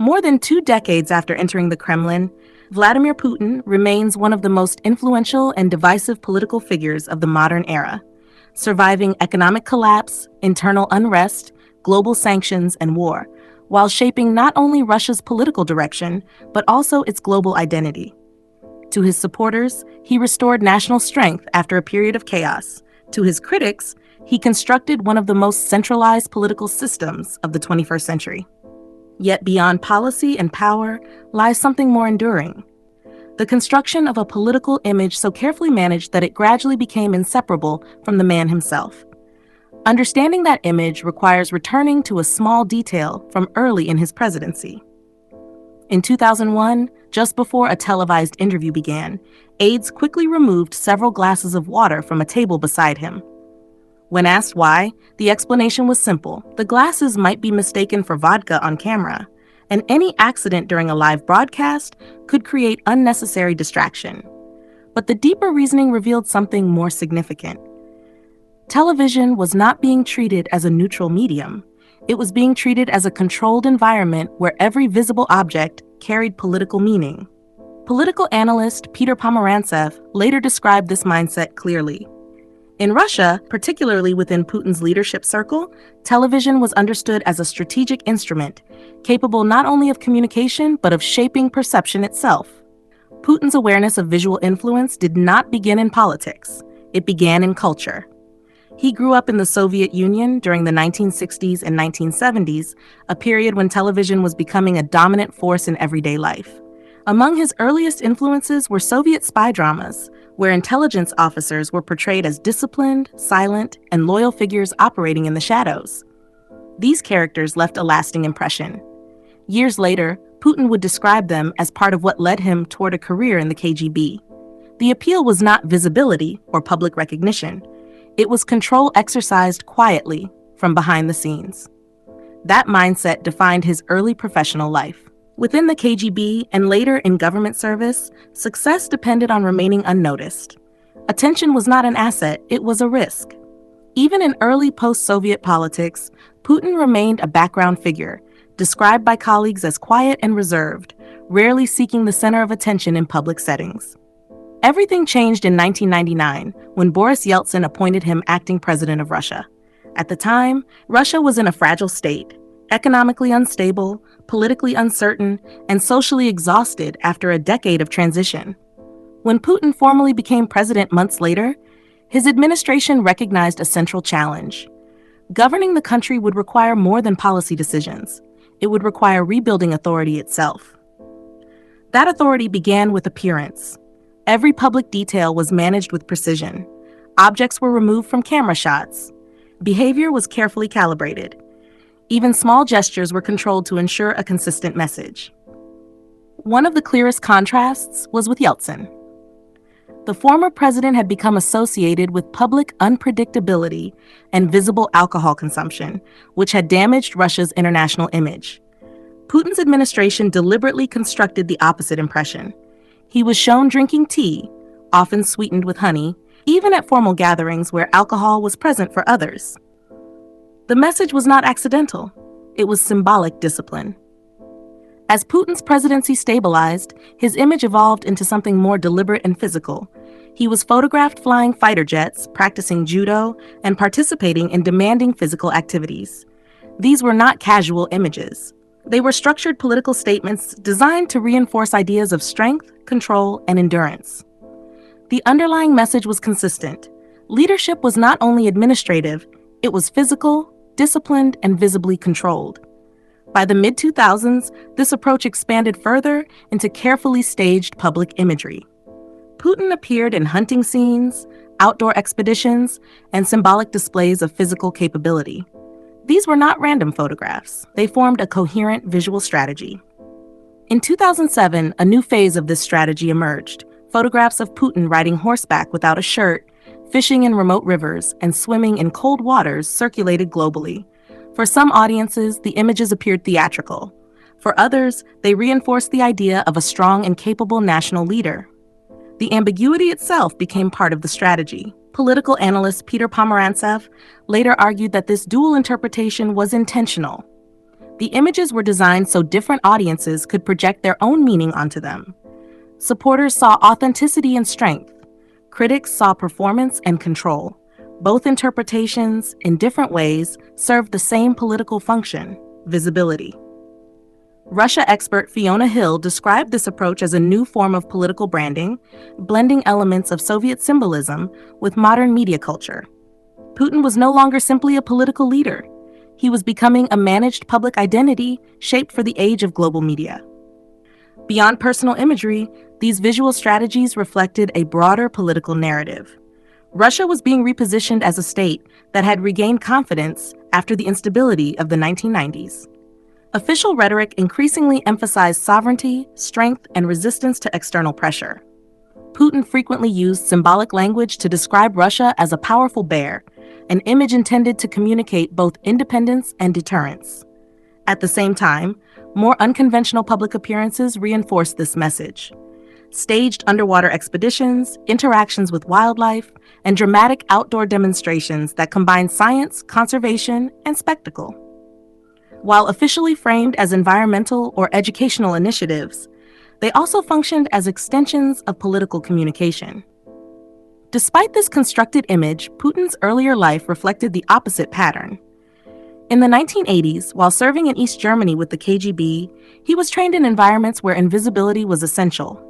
More than 2 decades after entering the Kremlin, Vladimir Putin remains one of the most influential and divisive political figures of the modern era, surviving economic collapse, internal unrest, global sanctions, and war, while shaping not only Russia's political direction, but also its global identity. To his supporters, he restored national strength after a period of chaos. To his critics, he constructed one of the most centralized political systems of the 21st century. Yet beyond policy and power lies something more enduring: the construction of a political image so carefully managed that it gradually became inseparable from the man himself. Understanding that image requires returning to a small detail from early in his presidency. In 2001, just before a televised interview began, aides quickly removed several glasses of water from a table beside him. When asked why, the explanation was simple: the glasses might be mistaken for vodka on camera, and any accident during a live broadcast could create unnecessary distraction. But the deeper reasoning revealed something more significant. Television was not being treated as a neutral medium. It was being treated as a controlled environment where every visible object carried political meaning. Political analyst Peter Pomerantsev later described this mindset clearly. In Russia, particularly within Putin's leadership circle, television was understood as a strategic instrument, capable not only of communication but of shaping perception itself. Putin's awareness of visual influence did not begin in politics. It began in culture. He grew up in the Soviet Union during the 1960s and 1970s, a period when television was becoming a dominant force in everyday life. Among his earliest influences were Soviet spy dramas, where intelligence officers were portrayed as disciplined, silent, and loyal figures operating in the shadows. These characters left a lasting impression. Years later, Putin would describe them as part of what led him toward a career in the KGB. The appeal was not visibility or public recognition. It was control exercised quietly from behind the scenes. That mindset defined his early professional life. Within the KGB and later in government service, success depended on remaining unnoticed. Attention was not an asset, it was a risk. Even in early post-Soviet politics, Putin remained a background figure, described by colleagues as quiet and reserved, rarely seeking the center of attention in public settings. Everything changed in 1999 when Boris Yeltsin appointed him acting president of Russia. At the time, Russia was in a fragile state, economically unstable, politically uncertain, and socially exhausted after a decade of transition. When Putin formally became president months later, his administration recognized a central challenge. Governing the country would require more than policy decisions. It would require rebuilding authority itself. That authority began with appearance. Every public detail was managed with precision. Objects were removed from camera shots. Behavior was carefully calibrated. Even small gestures were controlled to ensure a consistent message. One of the clearest contrasts was with Yeltsin. The former president had become associated with public unpredictability and visible alcohol consumption, which had damaged Russia's international image. Putin's administration deliberately constructed the opposite impression. He was shown drinking tea, often sweetened with honey, even at formal gatherings where alcohol was present for others. The message was not accidental. It was symbolic discipline. As Putin's presidency stabilized, his image evolved into something more deliberate and physical. He was photographed flying fighter jets, practicing judo, and participating in demanding physical activities. These were not casual images. They were structured political statements designed to reinforce ideas of strength, control, and endurance. The underlying message was consistent. Leadership was not only administrative, it was physical, disciplined, and visibly controlled. By the mid-2000s, this approach expanded further into carefully staged public imagery. Putin appeared in hunting scenes, outdoor expeditions, and symbolic displays of physical capability. These were not random photographs. They formed a coherent visual strategy. In 2007, a new phase of this strategy emerged. Photographs of Putin riding horseback without a shirt, fishing in remote rivers, and swimming in cold waters circulated globally. For some audiences, the images appeared theatrical. For others, they reinforced the idea of a strong and capable national leader. The ambiguity itself became part of the strategy. Political analyst Peter Pomerantsev later argued that this dual interpretation was intentional. The images were designed so different audiences could project their own meaning onto them. Supporters saw authenticity and strength. Critics saw performance and control. Both interpretations, in different ways, served the same political function: visibility. Russia expert Fiona Hill described this approach as a new form of political branding, blending elements of Soviet symbolism with modern media culture. Putin was no longer simply a political leader. He was becoming a managed public identity shaped for the age of global media. Beyond personal imagery, these visual strategies reflected a broader political narrative. Russia was being repositioned as a state that had regained confidence after the instability of the 1990s. Official rhetoric increasingly emphasized sovereignty, strength, and resistance to external pressure. Putin frequently used symbolic language to describe Russia as a powerful bear, an image intended to communicate both independence and deterrence. At the same time, more unconventional public appearances reinforced this message. Staged underwater expeditions, interactions with wildlife, and dramatic outdoor demonstrations that combine science, conservation, and spectacle. While officially framed as environmental or educational initiatives, they also functioned as extensions of political communication. Despite this constructed image, Putin's earlier life reflected the opposite pattern. In the 1980s, while serving in East Germany with the KGB, he was trained in environments where invisibility was essential.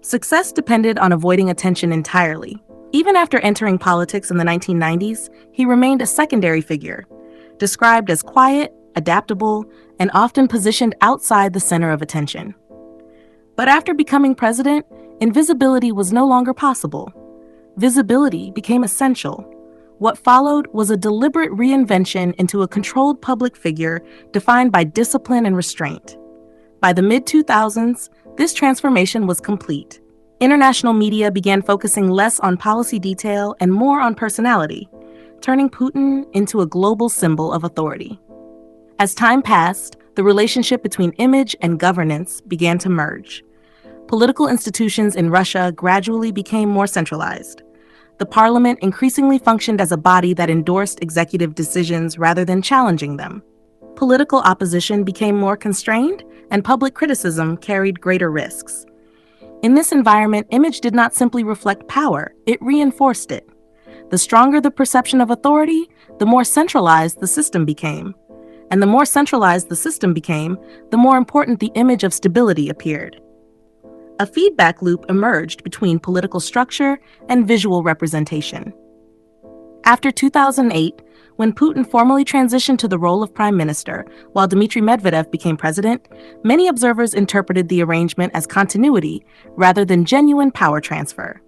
Success depended on avoiding attention entirely. Even after entering politics in the 1990s, he remained a secondary figure, described as quiet, adaptable, and often positioned outside the center of attention. But after becoming president, invisibility was no longer possible. Visibility became essential. What followed was a deliberate reinvention into a controlled public figure defined by discipline and restraint. By the mid-2000s, this transformation was complete. International media began focusing less on policy detail and more on personality, turning Putin into a global symbol of authority. As time passed, the relationship between image and governance began to merge. Political institutions in Russia gradually became more centralized. The parliament increasingly functioned as a body that endorsed executive decisions rather than challenging them. Political opposition became more constrained, and public criticism carried greater risks. In this environment, image did not simply reflect power, it reinforced it. The stronger the perception of authority, the more centralized the system became. And the more centralized the system became, the more important the image of stability appeared. A feedback loop emerged between political structure and visual representation. After 2008, when Putin formally transitioned to the role of prime minister, while Dmitry Medvedev became president, many observers interpreted the arrangement as continuity rather than genuine power transfer.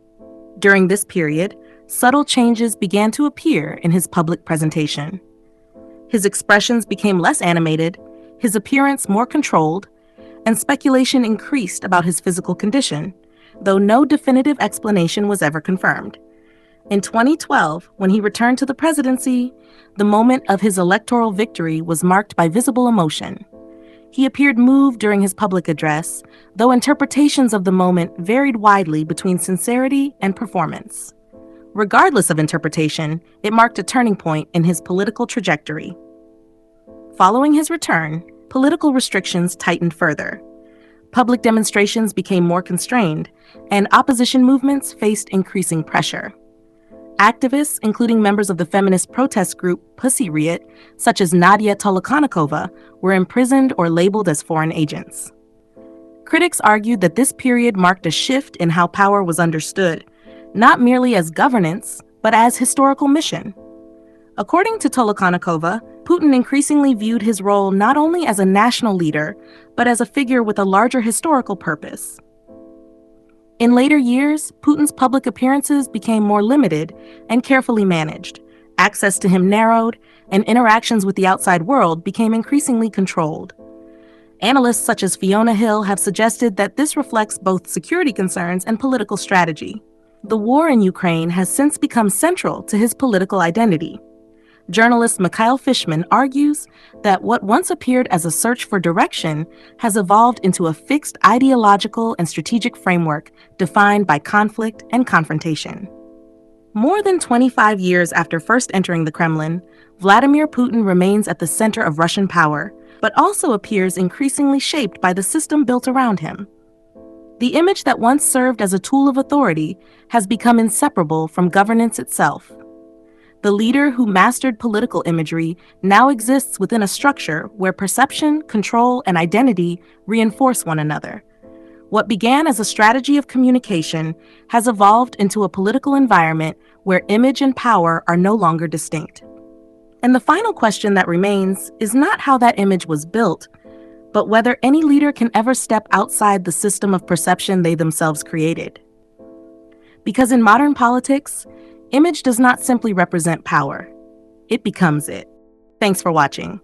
During this period, subtle changes began to appear in his public presentation. His expressions became less animated, his appearance more controlled, and speculation increased about his physical condition, though no definitive explanation was ever confirmed. In 2012, when he returned to the presidency, the moment of his electoral victory was marked by visible emotion. He appeared moved during his public address, though interpretations of the moment varied widely between sincerity and performance. Regardless of interpretation, it marked a turning point in his political trajectory. Following his return, political restrictions tightened further. Public demonstrations became more constrained, and opposition movements faced increasing pressure. Activists, including members of the feminist protest group Pussy Riot, such as Nadia Tolokonnikova, were imprisoned or labeled as foreign agents. Critics argued that this period marked a shift in how power was understood, not merely as governance, but as historical mission. According to Tolokonnikova, Putin increasingly viewed his role not only as a national leader, but as a figure with a larger historical purpose. In later years, Putin's public appearances became more limited and carefully managed. Access to him narrowed, and interactions with the outside world became increasingly controlled. Analysts such as Fiona Hill have suggested that this reflects both security concerns and political strategy. The war in Ukraine has since become central to his political identity. Journalist Mikhail Fishman argues that what once appeared as a search for direction has evolved into a fixed ideological and strategic framework defined by conflict and confrontation. More than 25 years after first entering the Kremlin, Vladimir Putin remains at the center of Russian power, but also appears increasingly shaped by the system built around him. The image that once served as a tool of authority has become inseparable from governance itself. The leader who mastered political imagery now exists within a structure where perception, control, and identity reinforce one another. What began as a strategy of communication has evolved into a political environment where image and power are no longer distinct. And the final question that remains is not how that image was built, but whether any leader can ever step outside the system of perception they themselves created. Because in modern politics, image does not simply represent power, it becomes it. Thanks for watching.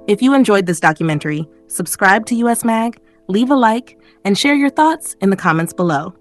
If you enjoyed this documentary, subscribe to US Mag, leave a like, and share your thoughts in the comments below.